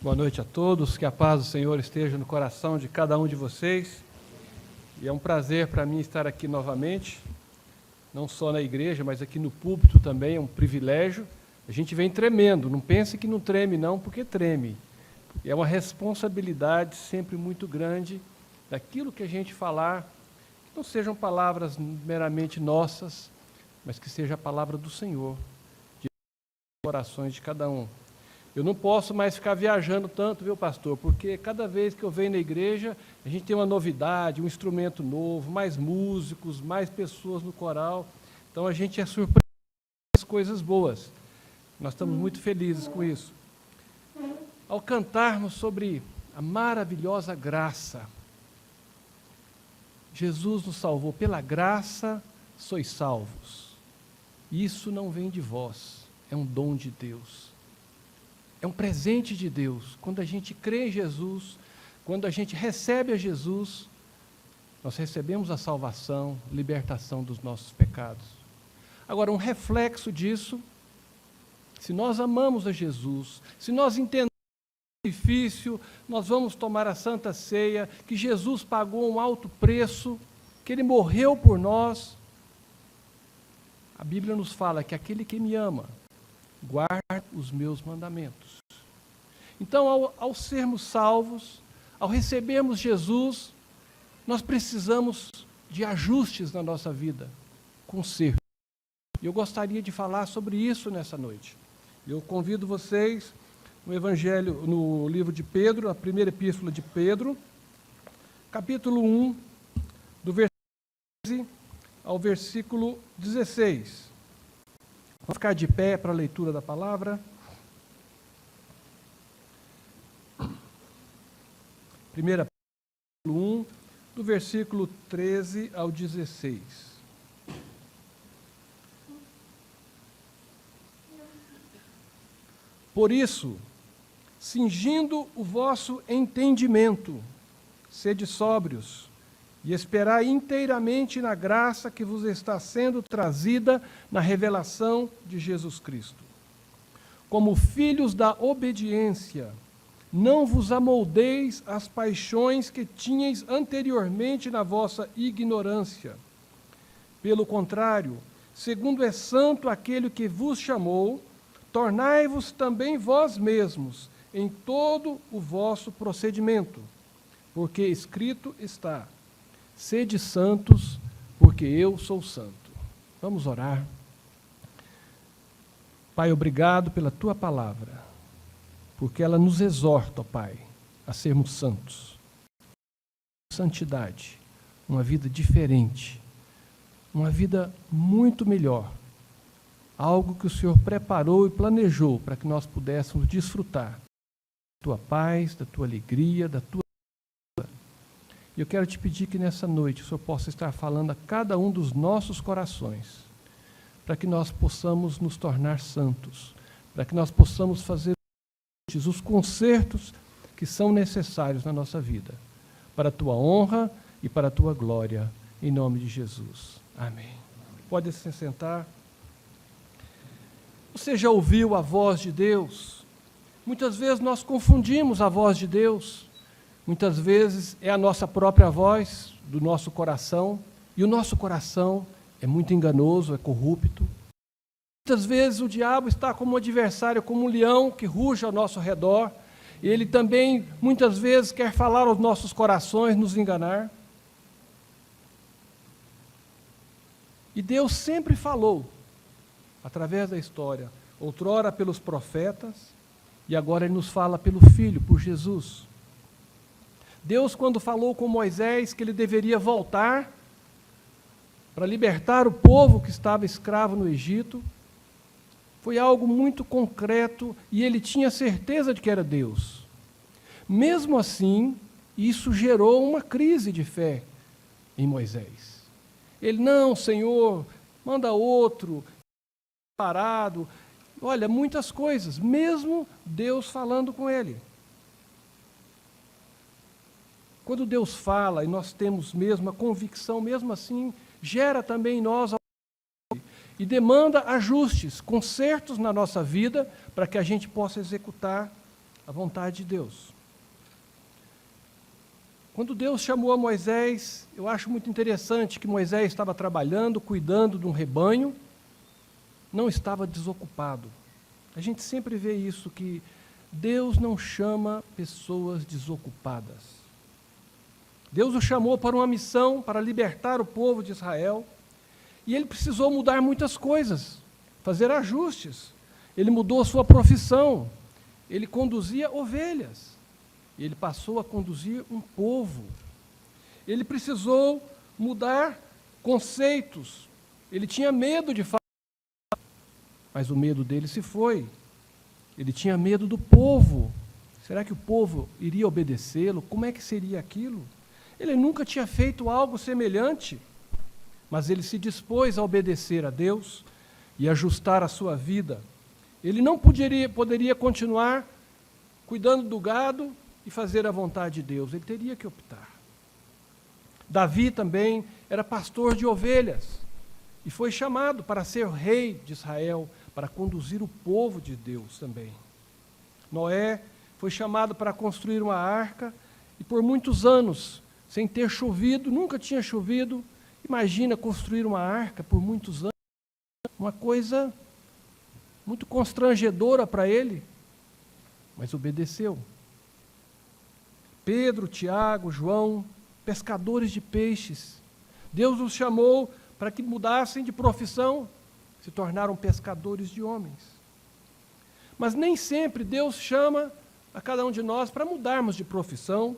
Boa noite a todos, que a paz do Senhor esteja no coração de cada um de vocês. E é um prazer para mim estar aqui novamente, não só na igreja, mas aqui no púlpito também, é um privilégio. A gente vem tremendo, não pense que não treme não, porque treme. E é uma responsabilidade sempre muito grande daquilo que a gente falar, que não sejam palavras meramente nossas, mas que seja a palavra do Senhor, de corações de cada um. Eu não posso mais ficar viajando tanto, viu, pastor? Porque cada vez que eu venho na igreja, a gente tem uma novidade, um instrumento novo, mais músicos, mais pessoas no coral. Então a gente é surpreendido com as coisas boas. Nós estamos muito felizes com isso. Ao cantarmos sobre a maravilhosa graça, Jesus nos salvou. Pela graça sois salvos. Isso não vem de vós, é um dom de Deus. É um presente de Deus. Quando a gente crê em Jesus, quando a gente recebe a Jesus, nós recebemos a salvação, libertação dos nossos pecados. Agora, um reflexo disso, se nós amamos a Jesus, se nós entendemos o sacrifício, nós vamos tomar a Santa Ceia, que Jesus pagou um alto preço, que Ele morreu por nós. A Bíblia nos fala que aquele que me ama, guarda os meus mandamentos. Então, ao sermos salvos, ao recebermos Jesus, nós precisamos de ajustes na nossa vida, conserto. E eu gostaria de falar sobre isso nessa noite. Eu convido vocês no Evangelho, no livro de Pedro, a primeira epístola de Pedro, capítulo 1, do versículo 13 ao versículo 16. Vamos ficar de pé para a leitura da palavra. 1 Pedro 1, do versículo 13 ao 16. Por isso, cingindo o vosso entendimento, sede sóbrios, e esperai inteiramente na graça que vos está sendo trazida na revelação de Jesus Cristo. Como filhos da obediência, não vos amoldeis às paixões que tinhais anteriormente na vossa ignorância. Pelo contrário, segundo é santo aquele que vos chamou, tornai-vos também vós mesmos em todo o vosso procedimento, porque escrito está: sede santos, porque eu sou santo. Vamos orar. Pai, obrigado pela Tua palavra, porque ela nos exorta, ó Pai, a sermos santos. Santidade, uma vida diferente, uma vida muito melhor, algo que o Senhor preparou e planejou para que nós pudéssemos desfrutar da Tua paz, da Tua alegria, da Tua. E eu quero te pedir que nessa noite o Senhor possa estar falando a cada um dos nossos corações, para que nós possamos nos tornar santos, para que nós possamos fazer os consertos que são necessários na nossa vida, para a Tua honra e para a Tua glória, em nome de Jesus. Amém. Pode se sentar. Você já ouviu a voz de Deus? Muitas vezes nós confundimos a voz de Deus. Muitas vezes é a nossa própria voz, do nosso coração, e o nosso coração é muito enganoso, é corrupto. Muitas vezes o diabo está como adversário, como um leão que ruge ao nosso redor, e ele também, muitas vezes, quer falar aos nossos corações, nos enganar. E Deus sempre falou, através da história, outrora pelos profetas, e agora Ele nos fala pelo Filho, por Jesus. Deus, quando falou com Moisés que ele deveria voltar para libertar o povo que estava escravo no Egito, foi algo muito concreto e ele tinha certeza de que era Deus. Mesmo assim, isso gerou uma crise de fé em Moisés. Ele, não, Senhor, manda outro, parado, olha, muitas coisas, mesmo Deus falando com ele. Quando Deus fala e nós temos mesmo a convicção, mesmo assim, gera também em nós e demanda ajustes, consertos na nossa vida, para que a gente possa executar a vontade de Deus. Quando Deus chamou a Moisés, eu acho muito interessante que Moisés estava trabalhando, cuidando de um rebanho, não estava desocupado. A gente sempre vê isso, que Deus não chama pessoas desocupadas. Deus o chamou para uma missão, para libertar o povo de Israel, e ele precisou mudar muitas coisas, fazer ajustes. Ele mudou a sua profissão, ele conduzia ovelhas, e ele passou a conduzir um povo. Ele precisou mudar conceitos, ele tinha medo de falar, mas o medo dele se foi. Ele tinha medo do povo. Será que o povo iria obedecê-lo? Como é que seria aquilo? Ele nunca tinha feito algo semelhante, mas ele se dispôs a obedecer a Deus e ajustar a sua vida. Ele não poderia continuar cuidando do gado e fazer a vontade de Deus. Ele teria que optar. Davi também era pastor de ovelhas e foi chamado para ser rei de Israel, para conduzir o povo de Deus também. Noé foi chamado para construir uma arca e por muitos anos, sem ter chovido, nunca tinha chovido. Imagina construir uma arca por muitos anos, uma coisa muito constrangedora para ele, mas obedeceu. Pedro, Tiago, João, pescadores de peixes. Deus os chamou para que mudassem de profissão, se tornaram pescadores de homens. Mas nem sempre Deus chama a cada um de nós para mudarmos de profissão,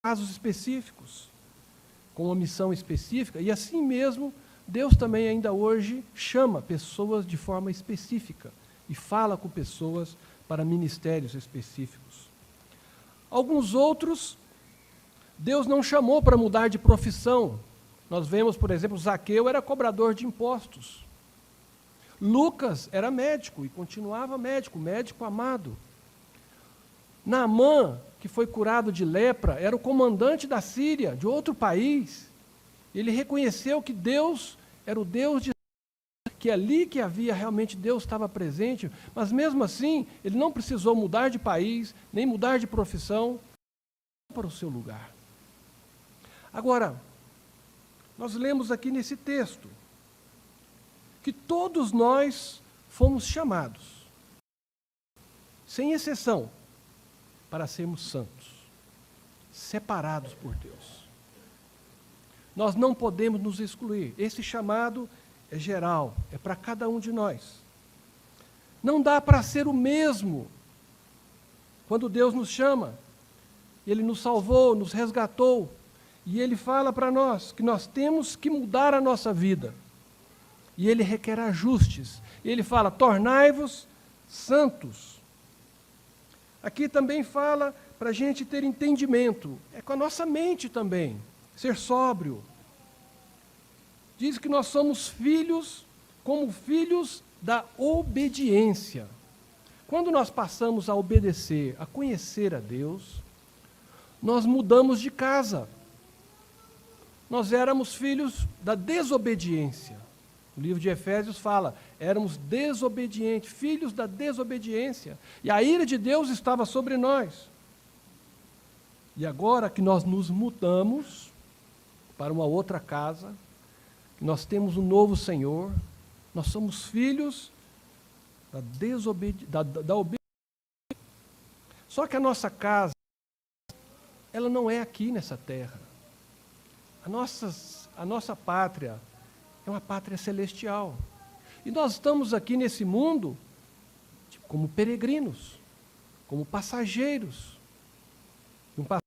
casos específicos, com uma missão específica, e assim mesmo Deus também ainda hoje chama pessoas de forma específica e fala com pessoas para ministérios específicos. Alguns outros, Deus não chamou para mudar de profissão. Nós vemos, por exemplo, Zaqueu era cobrador de impostos. Lucas era médico e continuava médico, médico amado. Naamã, que foi curado de lepra, era o comandante da Síria, de outro país. Ele reconheceu que Deus era o Deus de que ali que havia realmente Deus estava presente, mas mesmo assim, ele não precisou mudar de país, nem mudar de profissão para o seu lugar. Agora, nós lemos aqui nesse texto que todos nós fomos chamados, sem exceção, para sermos santos, separados por Deus. Nós não podemos nos excluir. Esse chamado é geral, é para cada um de nós. Não dá para ser o mesmo quando Deus nos chama. Ele nos salvou, nos resgatou, e Ele fala para nós que nós temos que mudar a nossa vida. E Ele requer ajustes. Ele fala, tornai-vos santos. Aqui também fala para a gente ter entendimento. É com a nossa mente também. Ser sóbrio. Diz que nós somos filhos, como filhos da obediência. Quando nós passamos a obedecer, a conhecer a Deus, nós mudamos de casa. Nós éramos filhos da desobediência. O livro de Efésios fala, éramos desobedientes, filhos da desobediência. E a ira de Deus estava sobre nós. E agora que nós nos mudamos para uma outra casa, que nós temos um novo Senhor, nós somos filhos da obediência. Só que a nossa casa, ela não é aqui nessa terra. A nossa pátria é uma pátria celestial. E nós estamos aqui nesse mundo como peregrinos, como passageiros. Um pastor,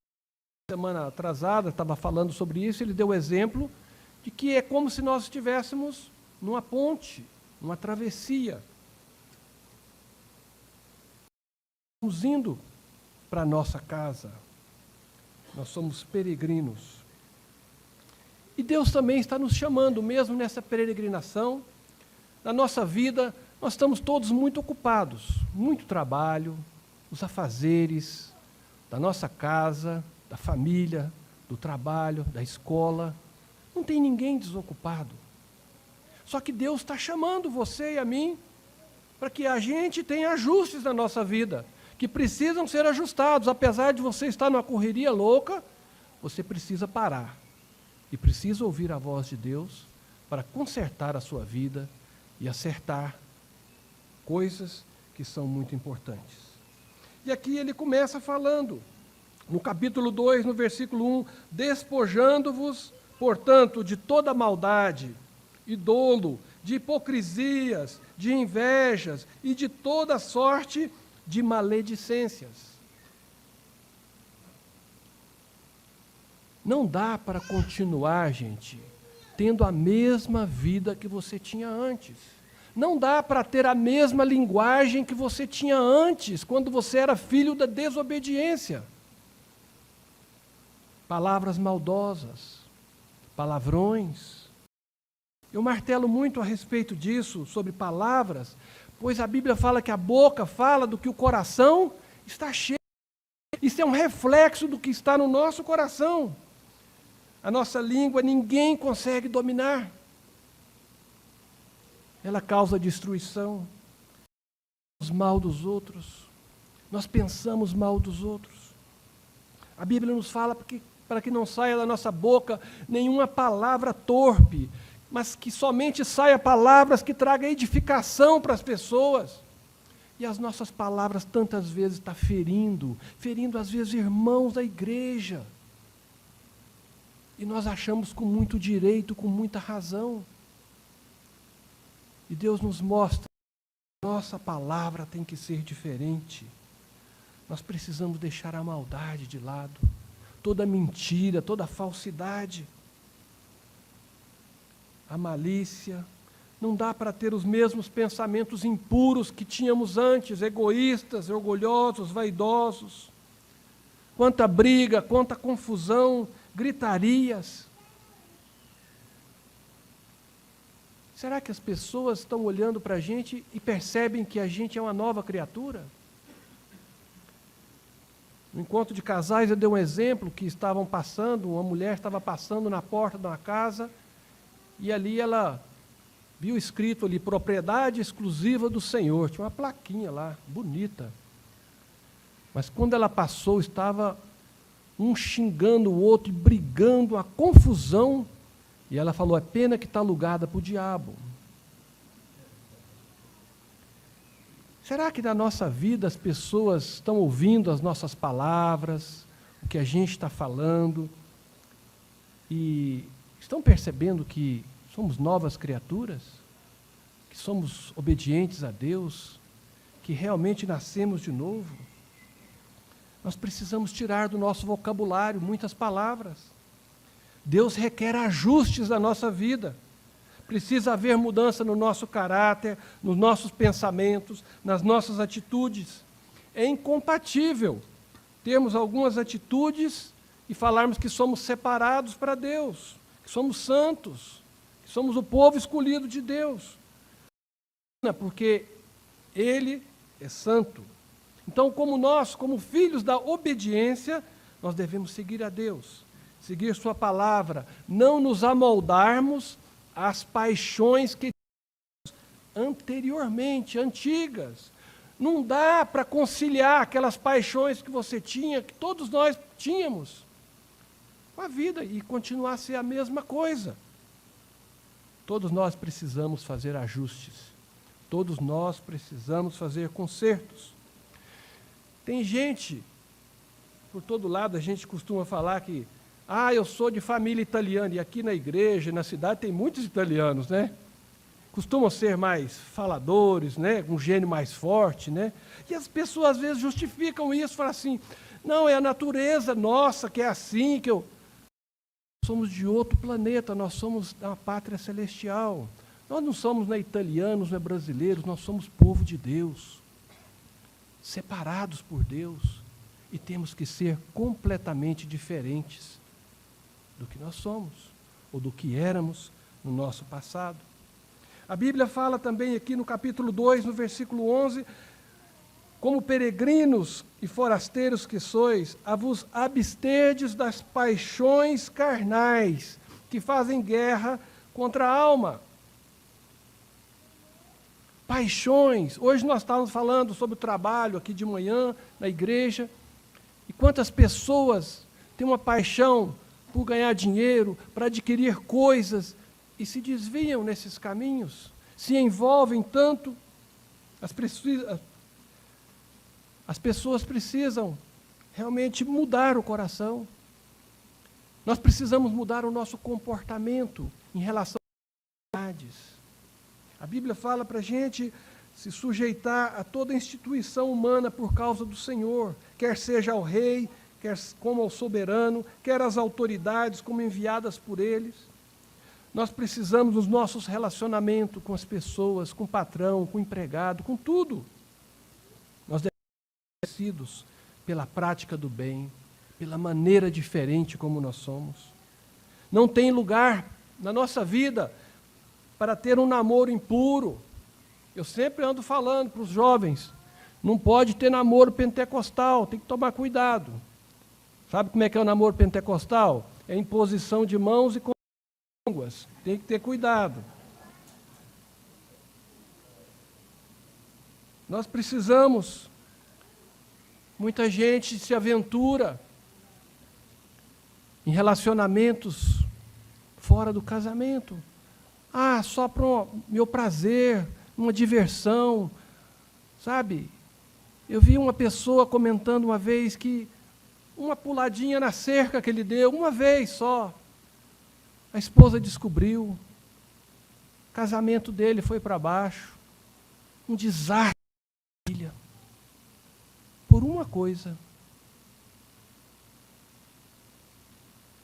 semana atrasada, estava falando sobre isso, ele deu o exemplo de que é como se nós estivéssemos numa ponte, numa travessia. Estamos indo para a nossa casa. Nós somos peregrinos. E Deus também está nos chamando, mesmo nessa peregrinação. Na nossa vida, nós estamos todos muito ocupados, muito trabalho, os afazeres da nossa casa, da família, do trabalho, da escola. Não tem ninguém desocupado. Só que Deus está chamando você e a mim para que a gente tenha ajustes na nossa vida, que precisam ser ajustados. Apesar de você estar numa correria louca, você precisa parar e precisa ouvir a voz de Deus para consertar a sua vida e acertar coisas que são muito importantes. E aqui ele começa falando, no capítulo 2, no versículo 1, despojando-vos, portanto, de toda maldade e dolo, de hipocrisias, de invejas e de toda sorte de maledicências. Não dá para continuar, gente, tendo a mesma vida que você tinha antes. Não dá para ter a mesma linguagem que você tinha antes, quando você era filho da desobediência. Palavras maldosas, palavrões. Eu martelo muito a respeito disso, sobre palavras, pois a Bíblia fala que a boca fala do que o coração está cheio. Isso é um reflexo do que está no nosso coração. A nossa língua ninguém consegue dominar. Ela causa destruição. Nós mal dos outros. Nós pensamos mal dos outros. A Bíblia nos fala para que não saia da nossa boca nenhuma palavra torpe, mas que somente saia palavras que tragam edificação para as pessoas. E as nossas palavras tantas vezes estão ferindo às vezes irmãos da igreja. E nós achamos com muito direito, com muita razão. E Deus nos mostra que nossa palavra tem que ser diferente. Nós precisamos deixar a maldade de lado, toda mentira, toda falsidade, a malícia. Não dá para ter os mesmos pensamentos impuros que tínhamos antes, egoístas, orgulhosos, vaidosos. Quanta briga, quanta confusão, gritarias. Será que as pessoas estão olhando para a gente e percebem que a gente é uma nova criatura? No encontro de casais, eu dei um exemplo que estavam passando, uma mulher estava passando na porta de uma casa, e ali ela viu escrito ali, propriedade exclusiva do Senhor. Tinha uma plaquinha lá, bonita. Mas quando ela passou, estava um xingando o outro, brigando, uma confusão. E ela falou, é pena que está alugada para o diabo. Será que na nossa vida as pessoas estão ouvindo as nossas palavras, o que a gente está falando, e estão percebendo que somos novas criaturas, que somos obedientes a Deus, que realmente nascemos de novo? Nós precisamos tirar do nosso vocabulário muitas palavras. Deus requer ajustes na nossa vida. Precisa haver mudança no nosso caráter, nos nossos pensamentos, nas nossas atitudes. É incompatível termos algumas atitudes e falarmos que somos separados para Deus, que somos santos, que somos o povo escolhido de Deus. Porque Ele é santo. Então, como nós, como filhos da obediência, nós devemos seguir a Deus, seguir sua palavra, não nos amoldarmos às paixões que anteriormente, antigas. Não dá para conciliar aquelas paixões que você tinha, que todos nós tínhamos, com a vida e continuar a ser a mesma coisa. Todos nós precisamos fazer ajustes. Todos nós precisamos fazer consertos. Tem gente, por todo lado a gente costuma falar que eu sou de família italiana, e aqui na igreja, na cidade, tem muitos italianos, né? Costumam ser mais faladores, né? Um gênio mais forte, né? E as pessoas às vezes justificam isso, falam assim, não, é a natureza nossa que é assim, que eu... Somos de outro planeta, nós somos da pátria celestial. Nós não somos nem italianos, nem brasileiros, nós somos povo de Deus, separados por Deus, e temos que ser completamente diferentes do que nós somos, ou do que éramos no nosso passado. A Bíblia fala também aqui no capítulo 2, no versículo 11, como peregrinos e forasteiros que sois, a vos absterdes das paixões carnais, que fazem guerra contra a alma. paixões. Hoje nós estávamos falando sobre o trabalho aqui de manhã, na igreja, e quantas pessoas têm uma paixão por ganhar dinheiro, para adquirir coisas, e se desviam nesses caminhos, se envolvem tanto. As pessoas precisam realmente mudar o coração. Nós precisamos mudar o nosso comportamento em relação às verdades. A Bíblia fala para a gente se sujeitar a toda instituição humana por causa do Senhor, quer seja ao rei, quer como ao soberano, quer às autoridades como enviadas por eles. Nós precisamos dos nossos relacionamentos com as pessoas, com o patrão, com o empregado, com tudo. Nós devemos ser conhecidos pela prática do bem, pela maneira diferente como nós somos. Não tem lugar na nossa vida para ter um namoro impuro. Eu sempre ando falando para os jovens, não pode ter namoro pentecostal, tem que tomar cuidado. Sabe como é que é o namoro pentecostal? É imposição de mãos e línguas. Tem que ter cuidado. Nós precisamos, muita gente se aventura em relacionamentos fora do casamento. Só para o meu prazer, uma diversão, sabe? Eu vi uma pessoa comentando uma vez que uma puladinha na cerca que ele deu, uma vez só, a esposa descobriu, o casamento dele foi para baixo, um desastre, por uma coisa.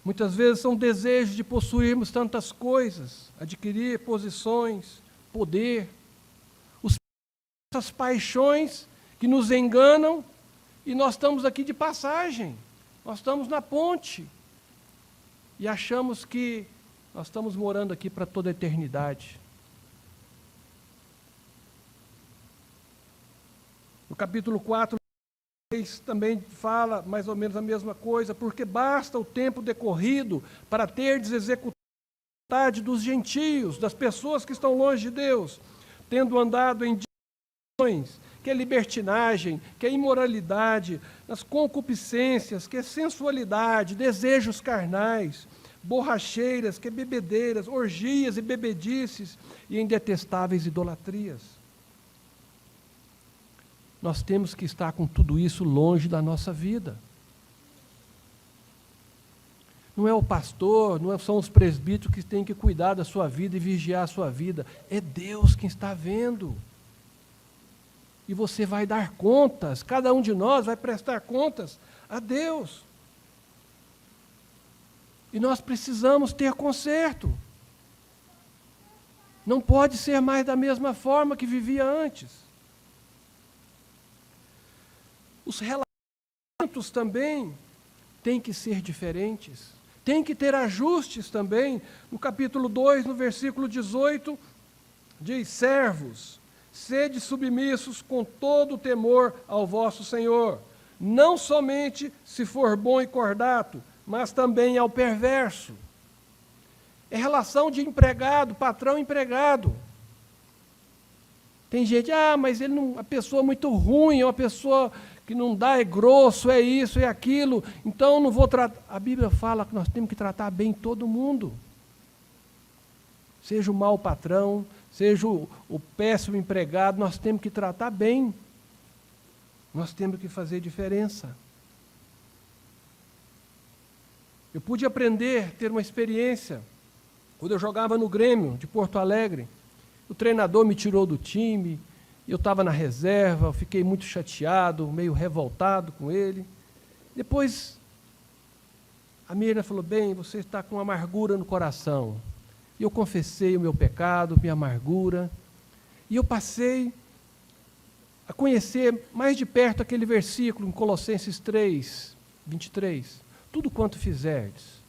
Muitas vezes são desejos de possuirmos tantas coisas, adquirir posições, poder, essas paixões que nos enganam, e nós estamos aqui de passagem, nós estamos na ponte, e achamos que nós estamos morando aqui para toda a eternidade. No capítulo 4, também fala mais ou menos a mesma coisa, porque basta o tempo decorrido para terdes executado a vontade dos gentios, das pessoas que estão longe de Deus, tendo andado em direções, que é libertinagem, que é imoralidade, nas concupiscências, que é sensualidade, desejos carnais, borracheiras, que é bebedeiras, orgias e bebedices, e em detestáveis idolatrias. Nós temos que estar com tudo isso longe da nossa vida. Não é o pastor, não são os presbíteros que têm que cuidar da sua vida e vigiar a sua vida. É Deus quem está vendo. E você vai dar contas, cada um de nós vai prestar contas a Deus. E nós precisamos ter conserto. Não pode ser mais da mesma forma que vivia antes. Os relacionamentos também têm que ser diferentes. Tem que ter ajustes também. No capítulo 2, no versículo 18, diz: servos, sede submissos com todo o temor ao vosso Senhor, não somente se for bom e cordato, mas também ao perverso. É relação de empregado, patrão-empregado. Tem gente, mas ele não, a pessoa é muito ruim, é uma pessoa que não dá, é grosso, é isso, é aquilo, então não vou tratar. A Bíblia fala que nós temos que tratar bem todo mundo. Seja o mau patrão, seja o péssimo empregado, nós temos que tratar bem. Nós temos que fazer diferença. Eu pude aprender, ter uma experiência, quando eu jogava no Grêmio de Porto Alegre. O treinador me tirou do time, eu estava na reserva, eu fiquei muito chateado, meio revoltado com ele. Depois, a Mirna falou: bem, você está com amargura no coração. E eu confessei o meu pecado, minha amargura, e eu passei a conhecer mais de perto aquele versículo em Colossenses 3, 23. Tudo quanto fizerdes,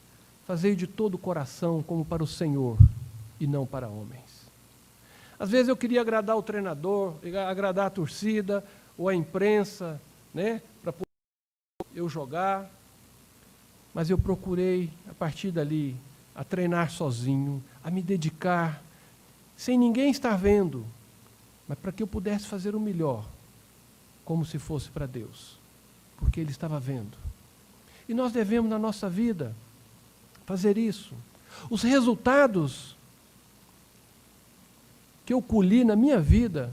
fazei de todo o coração como para o Senhor, e não para homens. Às vezes eu queria agradar o treinador, agradar a torcida, ou a imprensa, né, para poder eu jogar, mas eu procurei, a partir dali, a treinar sozinho, a me dedicar, sem ninguém estar vendo, mas para que eu pudesse fazer o melhor, como se fosse para Deus, porque Ele estava vendo. E nós devemos, na nossa vida, fazer isso. Os resultados que eu colhi na minha vida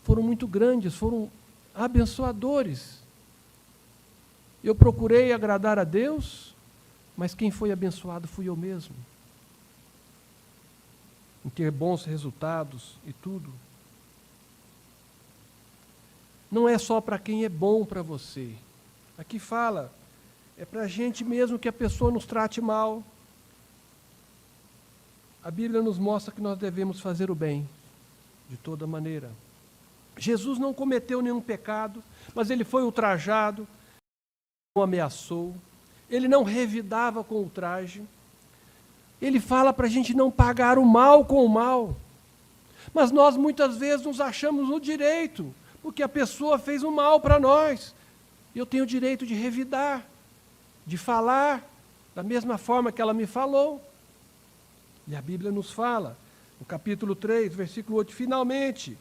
foram muito grandes, foram abençoadores. Eu procurei agradar a Deus, mas quem foi abençoado fui eu mesmo. Em ter bons resultados e tudo. Não é só para quem é bom para você. Aqui fala, é para a gente mesmo que a pessoa nos trate mal. A Bíblia nos mostra que nós devemos fazer o bem, de toda maneira. Jesus não cometeu nenhum pecado, mas ele foi ultrajado, não ameaçou, ele não revidava com ultraje. Ele fala para a gente não pagar o mal com o mal. Mas nós muitas vezes nos achamos no direito, porque a pessoa fez o mal para nós. Eu tenho o direito de revidar, de falar da mesma forma que ela me falou. E a Bíblia nos fala, no capítulo 3, versículo 8, finalmente,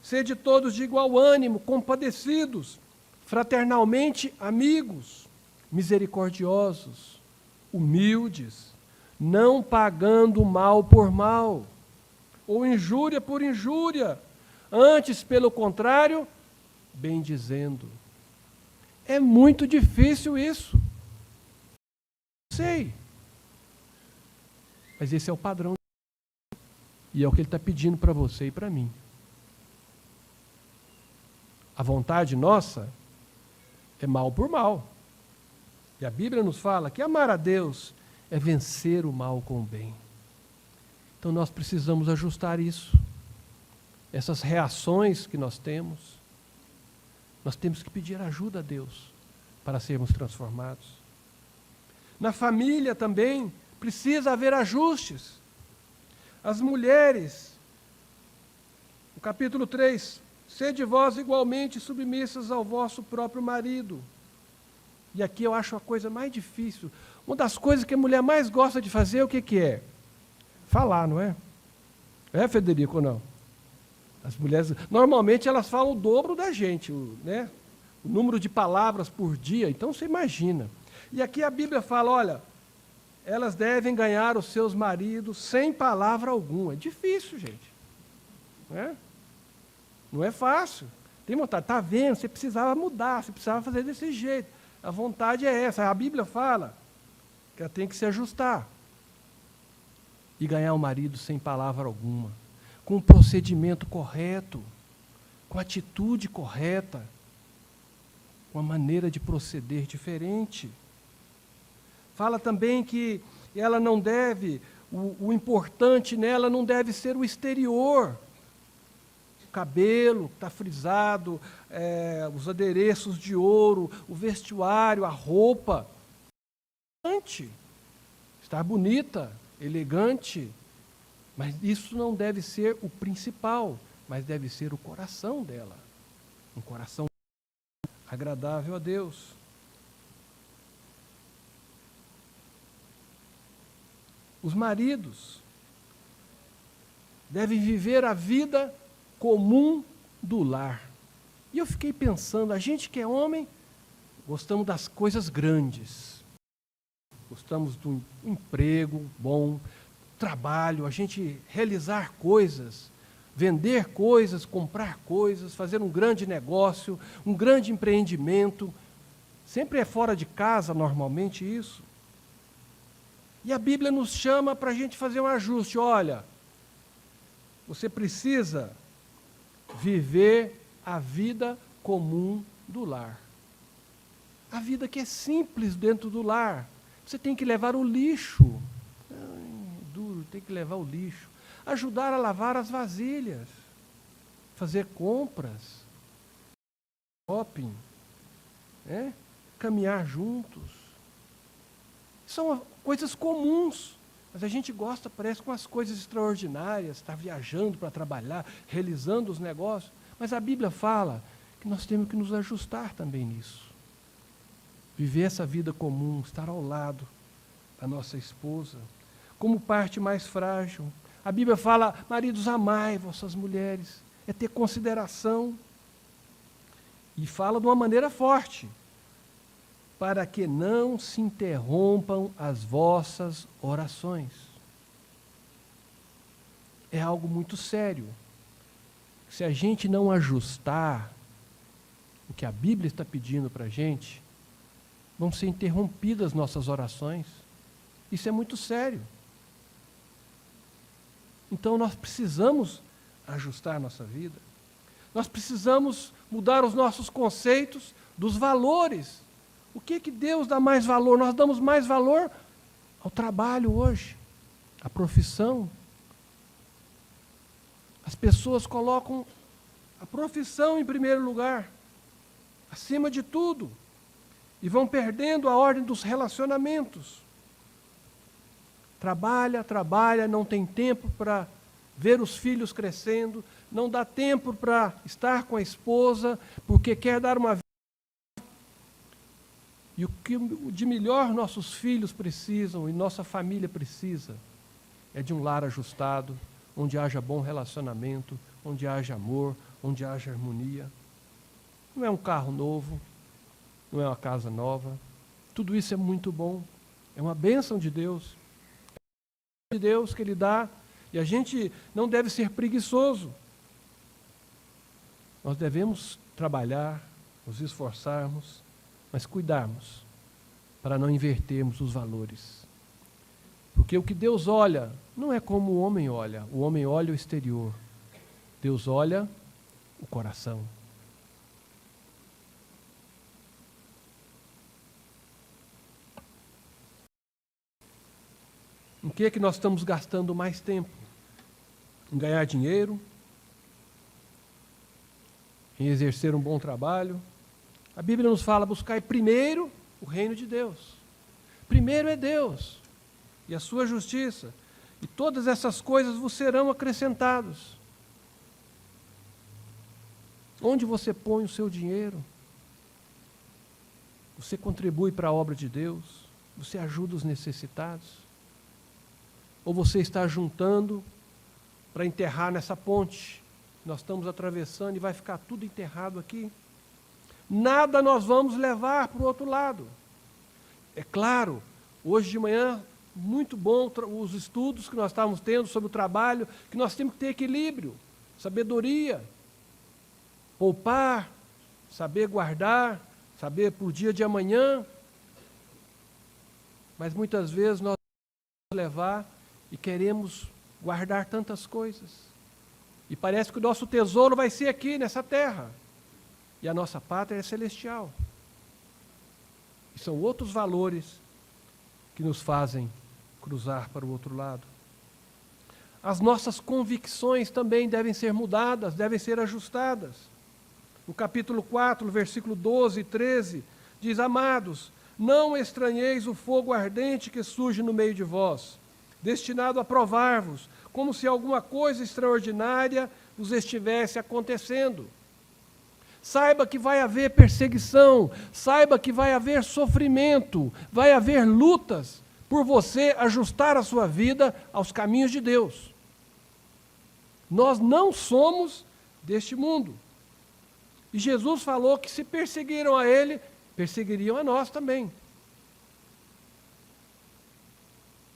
sede todos de igual ânimo, compadecidos, fraternalmente amigos, misericordiosos, humildes, não pagando mal por mal, ou injúria por injúria, antes, pelo contrário, bendizendo. É muito difícil isso. Sei. Mas esse é o padrão. E é o que ele está pedindo para você e para mim. A vontade nossa é mal por mal. E a Bíblia nos fala que amar a Deus é vencer o mal com o bem. Então nós precisamos ajustar isso. Essas reações que nós temos que pedir ajuda a Deus para sermos transformados. Na família também precisa haver ajustes. As mulheres, no capítulo 3, sede vós igualmente submissas ao vosso próprio marido. E aqui eu acho a coisa mais difícil. Uma das coisas que a mulher mais gosta de fazer, o que é? Falar, não é? É, Federico, ou não? As mulheres, normalmente elas falam o dobro da gente, né? O número de palavras por dia, então você imagina. E aqui a Bíblia fala, olha, elas devem ganhar os seus maridos sem palavra alguma. É difícil, gente. Não é? Não é fácil. Tem vontade, está vendo, você precisava mudar, você precisava fazer desse jeito. A vontade é essa. A Bíblia fala que ela tem que se ajustar. E ganhar o marido sem palavra alguma. Com o procedimento correto. Com a atitude correta. Com a maneira de proceder diferente. Fala também que ela não deve, o importante nela não deve ser o exterior. O cabelo que está frisado, os adereços de ouro, o vestuário, a roupa. Estar bonita, elegante, mas isso não deve ser o principal, mas deve ser o coração dela. Um coração agradável a Deus. Os maridos devem viver a vida comum do lar. E eu fiquei pensando, a gente que é homem, gostamos das coisas grandes. Gostamos de um emprego bom, trabalho, a gente realizar coisas, vender coisas, comprar coisas, fazer um grande negócio, um grande empreendimento. Sempre é fora de casa, normalmente, isso. E a Bíblia nos chama para a gente fazer um ajuste. Olha, você precisa viver a vida comum do lar. A vida que é simples dentro do lar. Você tem que levar o lixo. Duro, tem que levar o lixo. Ajudar a lavar as vasilhas. Fazer compras. Shopping. Caminhar juntos. São coisas comuns, mas a gente gosta, parece, com as coisas extraordinárias, estar viajando para trabalhar, realizando os negócios. Mas a Bíblia fala que nós temos que nos ajustar também nisso. Viver essa vida comum, estar ao lado da nossa esposa, como parte mais frágil. A Bíblia fala, maridos, amai vossas mulheres. é ter consideração. E fala de uma maneira forte, para que não se interrompam as vossas orações. É algo muito sério. Se a gente não ajustar o que a Bíblia está pedindo para a gente, vão ser interrompidas nossas orações. Isso é muito sério. Então nós precisamos ajustar a nossa vida. Nós precisamos mudar os nossos conceitos dos valores. O que Deus dá mais valor? Nós damos mais valor ao trabalho hoje, à profissão. As pessoas colocam a profissão em primeiro lugar, acima de tudo, e vão perdendo a ordem dos relacionamentos. Trabalha, não tem tempo para ver os filhos crescendo, não dá tempo para estar com a esposa, porque quer dar uma vida. E o que de melhor nossos filhos precisam e nossa família precisa é de um lar ajustado, onde haja bom relacionamento, onde haja amor, onde haja harmonia. Não é um carro novo, não é uma casa nova. Tudo isso é muito bom. É uma bênção de Deus. É de Deus que Ele dá. E a gente não deve ser preguiçoso. Nós devemos trabalhar, nos esforçarmos, mas cuidarmos para não invertermos os valores. Porque o que Deus olha não é como o homem olha. O homem olha o exterior. Deus olha o coração. Em que nós estamos gastando mais tempo? Em ganhar dinheiro? Em exercer um bom trabalho? A Bíblia nos fala, buscai primeiro o reino de Deus. Primeiro é Deus e a sua justiça. E todas essas coisas vos serão acrescentadas. Onde você põe o seu dinheiro? Você contribui para a obra de Deus? Você ajuda os necessitados? Ou você está juntando para enterrar nessa ponte? Nós estamos atravessando e vai ficar tudo enterrado aqui. Nada nós vamos levar para o outro lado. É claro, hoje de manhã, muito bom os estudos que nós estávamos tendo sobre o trabalho, que nós temos que ter equilíbrio, sabedoria, poupar, saber guardar, saber para o dia de amanhã. Mas muitas vezes nós vamos levar e queremos guardar tantas coisas. E parece que o nosso tesouro vai ser aqui, nessa terra. E a nossa pátria é celestial. E são outros valores que nos fazem cruzar para o outro lado. As nossas convicções também devem ser mudadas, devem ser ajustadas. No capítulo 4, no versículo 12 e 13, diz: Amados, não estranheis o fogo ardente que surge no meio de vós, destinado a provar-vos, como se alguma coisa extraordinária vos estivesse acontecendo. Saiba que vai haver perseguição, saiba que vai haver sofrimento, vai haver lutas por você ajustar a sua vida aos caminhos de Deus. Nós não somos deste mundo. E Jesus falou que se perseguiram a Ele, perseguiriam a nós também.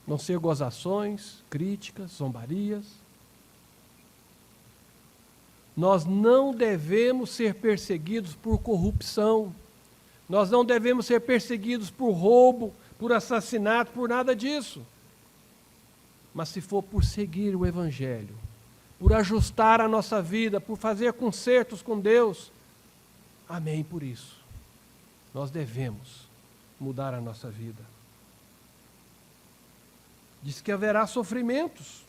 Vão ser gozações, críticas, zombarias. Nós não devemos ser perseguidos por corrupção. Nós não devemos ser perseguidos por roubo, por assassinato, por nada disso. Mas se for por seguir o Evangelho, por ajustar a nossa vida, por fazer concertos com Deus, amém por isso. Nós devemos mudar a nossa vida. Diz que haverá sofrimentos.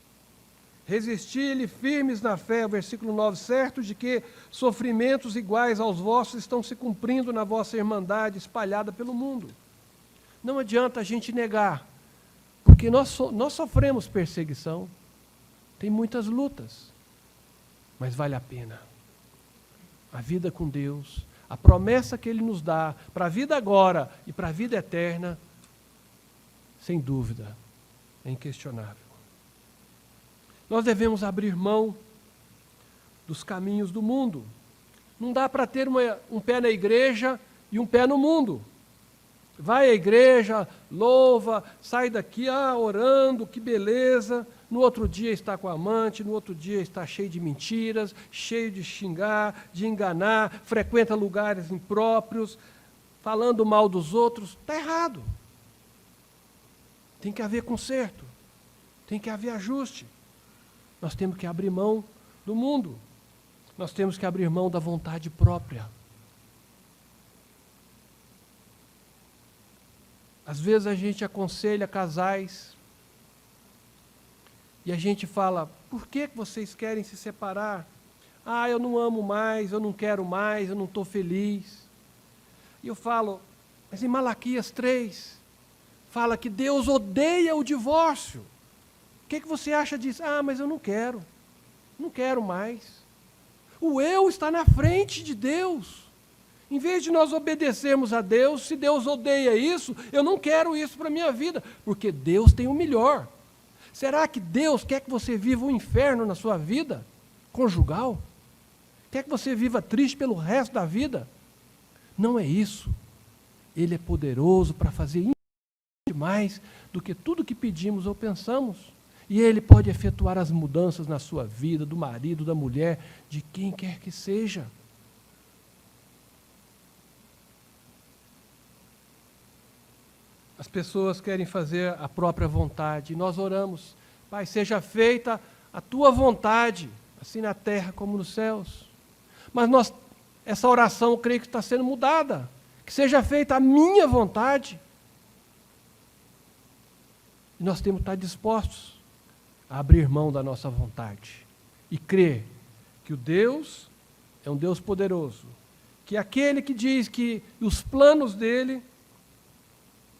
Resisti-lhe firmes na fé, o versículo 9, certo de que sofrimentos iguais aos vossos estão se cumprindo na vossa irmandade espalhada pelo mundo. Não adianta a gente negar, porque nós sofremos perseguição, tem muitas lutas, mas vale a pena. A vida com Deus, a promessa que Ele nos dá para a vida agora e para a vida eterna, sem dúvida, é inquestionável. Nós devemos abrir mão dos caminhos do mundo. Não dá para ter um pé na igreja e um pé no mundo. Vai à igreja, louva, sai daqui, orando, que beleza. No outro dia está com a amante, no outro dia está cheio de mentiras, cheio de xingar, de enganar, frequenta lugares impróprios, falando mal dos outros. Está errado. Tem que haver conserto, tem que haver ajuste. Nós temos que abrir mão do mundo. Nós temos que abrir mão da vontade própria. Às vezes a gente aconselha casais e a gente fala, por que vocês querem se separar? Eu não amo mais, eu não quero mais, eu não estou feliz. E eu falo, mas em Malaquias 3, fala que Deus odeia o divórcio. O que você acha disso? Mas eu não quero mais. O eu está na frente de Deus. Em vez de nós obedecermos a Deus, se Deus odeia isso, eu não quero isso para a minha vida, porque Deus tem o melhor. Será que Deus quer que você viva um inferno na sua vida conjugal? Quer que você viva triste pelo resto da vida? Não é isso. Ele é poderoso para fazer mais do que tudo que pedimos ou pensamos. E Ele pode efetuar as mudanças na sua vida, do marido, da mulher, de quem quer que seja. As pessoas querem fazer a própria vontade. E nós oramos, Pai, seja feita a Tua vontade, assim na terra como nos céus. Mas essa oração, eu creio que está sendo mudada. Que seja feita a minha vontade. E nós temos que estar dispostos a abrir mão da nossa vontade. E crer que o Deus é um Deus poderoso. Que aquele que diz que os planos dele,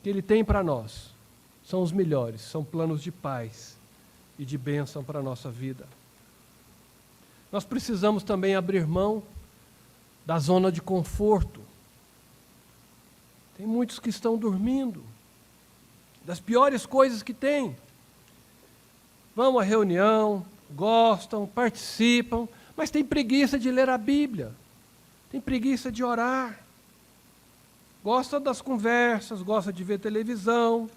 que Ele tem para nós, são os melhores, são planos de paz e de bênção para a nossa vida. Nós precisamos também abrir mão da zona de conforto. Tem muitos que estão dormindo, das piores coisas que tem. Vão à reunião, gostam, participam, mas tem preguiça de ler a Bíblia, tem preguiça de orar. Gosta das conversas, gosta de ver televisão.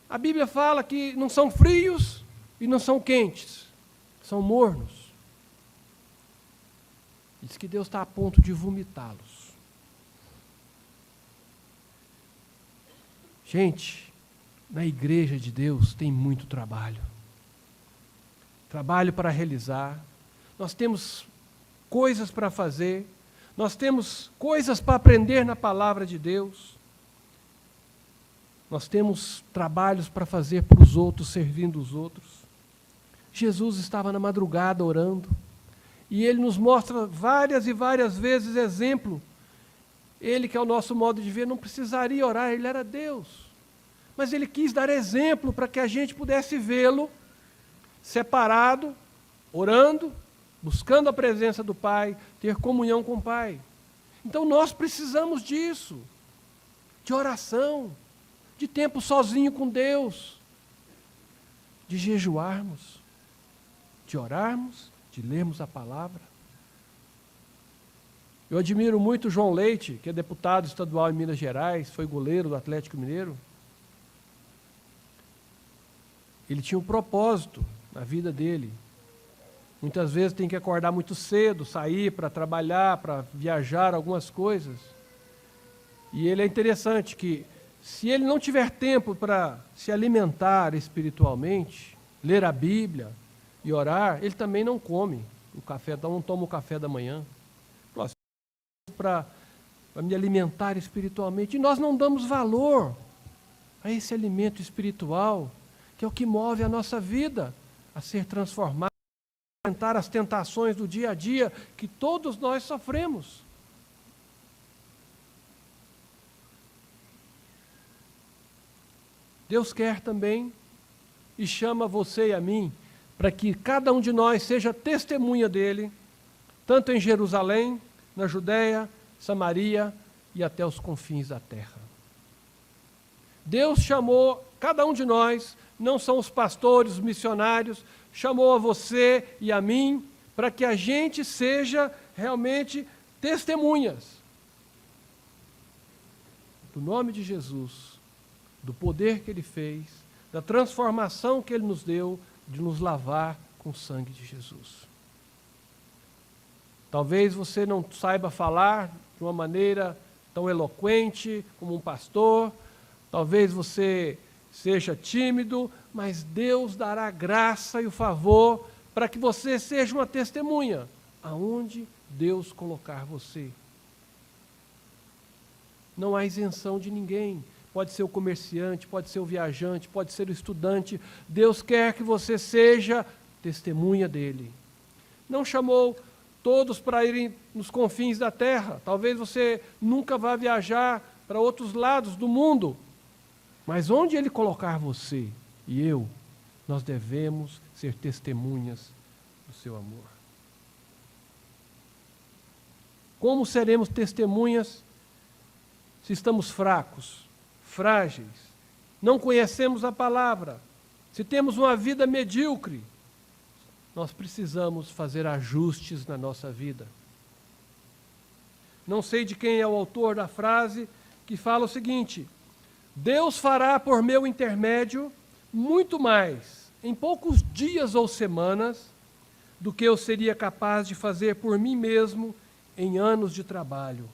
A Bíblia fala que não são frios e não são quentes, são mornos. Diz que Deus está a ponto de vomitá-los. Gente, na igreja de Deus tem muito trabalho. Trabalho para realizar. Nós temos coisas para fazer. Nós temos coisas para aprender na palavra de Deus. Nós temos trabalhos para fazer para os outros, servindo os outros. Jesus estava na madrugada orando. E Ele nos mostra várias e várias vezes exemplo. Ele, que é o nosso modo de ver, não precisaria orar, Ele era Deus. Mas Ele quis dar exemplo para que a gente pudesse vê-lo separado, orando, buscando a presença do Pai, ter comunhão com o Pai. Então nós precisamos disso, de oração, de tempo sozinho com Deus, de jejuarmos, de orarmos, de lermos a palavra. Eu admiro muito o João Leite, que é deputado estadual em Minas Gerais, foi goleiro do Atlético Mineiro. Ele tinha um propósito na vida dele. Muitas vezes tem que acordar muito cedo, sair para trabalhar, para viajar, algumas coisas. E ele é interessante que, se ele não tiver tempo para se alimentar espiritualmente, ler a Bíblia e orar, ele também não come o café, não toma o café da manhã. Para me alimentar espiritualmente. E nós não damos valor a esse alimento espiritual, que é o que move a nossa vida a ser transformada, a enfrentar as tentações do dia a dia que todos nós sofremos. Deus quer também e chama você e a mim para que cada um de nós seja testemunha dele, tanto em Jerusalém, na Judéia, Samaria e até os confins da terra. Deus chamou cada um de nós, não são os pastores, os missionários, chamou a você e a mim para que a gente seja realmente testemunhas do nome de Jesus, do poder que Ele fez, da transformação que Ele nos deu, de nos lavar com o sangue de Jesus. Talvez você não saiba falar de uma maneira tão eloquente como um pastor, talvez você seja tímido, mas Deus dará graça e o favor para que você seja uma testemunha aonde Deus colocar você. Não há isenção de ninguém. Pode ser o comerciante, pode ser o viajante, pode ser o estudante. Deus quer que você seja testemunha dele. Não chamou todos para irem nos confins da terra. Talvez você nunca vá viajar para outros lados do mundo. Mas onde Ele colocar você e eu, nós devemos ser testemunhas do seu amor. Como seremos testemunhas se estamos fracos, frágeis, não conhecemos a palavra, se temos uma vida medíocre? Nós precisamos fazer ajustes na nossa vida. Não sei de quem é o autor da frase que fala o seguinte: Deus fará por meu intermédio muito mais em poucos dias ou semanas do que eu seria capaz de fazer por mim mesmo em anos de trabalho.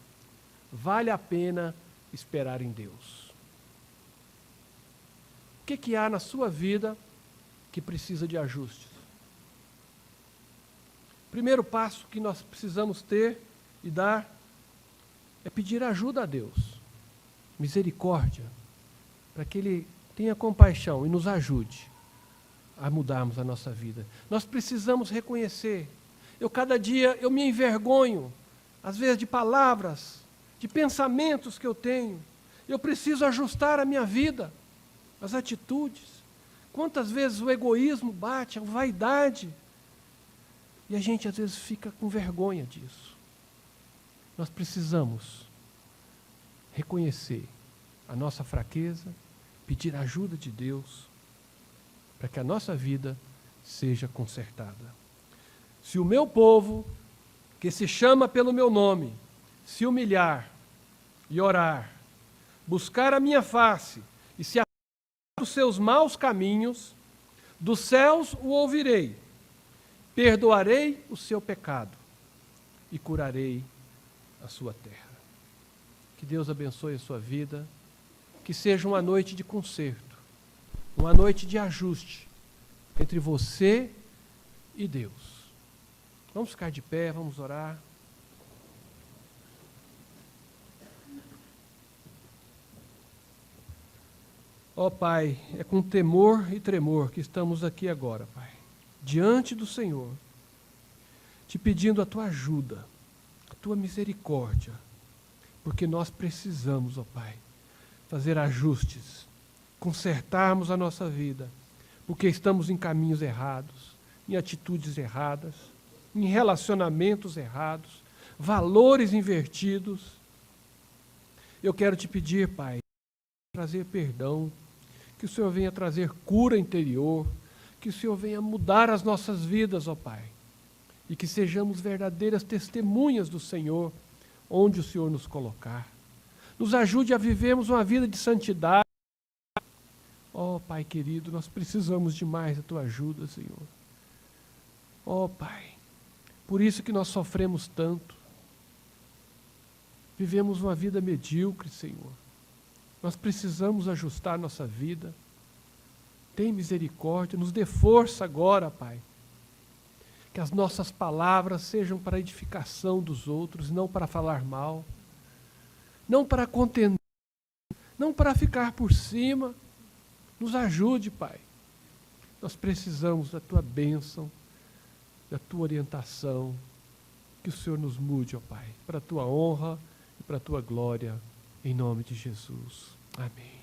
Vale a pena esperar em Deus. O que há na sua vida que precisa de ajustes? O primeiro passo que nós precisamos ter e dar é pedir ajuda a Deus, misericórdia, para que Ele tenha compaixão e nos ajude a mudarmos a nossa vida. Nós precisamos reconhecer. Cada dia eu me envergonho, às vezes de palavras, de pensamentos que eu tenho. Eu preciso ajustar a minha vida, as atitudes. Quantas vezes o egoísmo bate, a vaidade, e a gente às vezes fica com vergonha disso. Nós precisamos reconhecer a nossa fraqueza, pedir a ajuda de Deus, para que a nossa vida seja consertada. Se o meu povo, que se chama pelo meu nome, se humilhar e orar, buscar a minha face e se afastar dos seus maus caminhos, dos céus o ouvirei, perdoarei o seu pecado e curarei a sua terra. Que Deus abençoe a sua vida, que seja uma noite de conserto, uma noite de ajuste entre você e Deus. Vamos ficar de pé, vamos orar. Ó Pai, é com temor e tremor que estamos aqui agora, Pai, diante do Senhor, te pedindo a Tua ajuda, a Tua misericórdia, porque nós precisamos, ó Pai, fazer ajustes, consertarmos a nossa vida, porque estamos em caminhos errados, em atitudes erradas, em relacionamentos errados, valores invertidos. Eu quero te pedir, Pai, trazer perdão, que o Senhor venha trazer cura interior, que o Senhor venha mudar as nossas vidas, ó Pai, e que sejamos verdadeiras testemunhas do Senhor, onde o Senhor nos colocar. Nos ajude a vivermos uma vida de santidade. Ó Pai querido, nós precisamos demais da Tua ajuda, Senhor. Ó Pai, por isso que nós sofremos tanto. Vivemos uma vida medíocre, Senhor. Nós precisamos ajustar nossa vida. Tem misericórdia, nos dê força agora, Pai. Que as nossas palavras sejam para a edificação dos outros, não para falar mal, não para contender, não para ficar por cima. Nos ajude, Pai. Nós precisamos da Tua bênção, da Tua orientação. Que o Senhor nos mude, ó Pai, para a Tua honra e para a Tua glória, em nome de Jesus. Amém.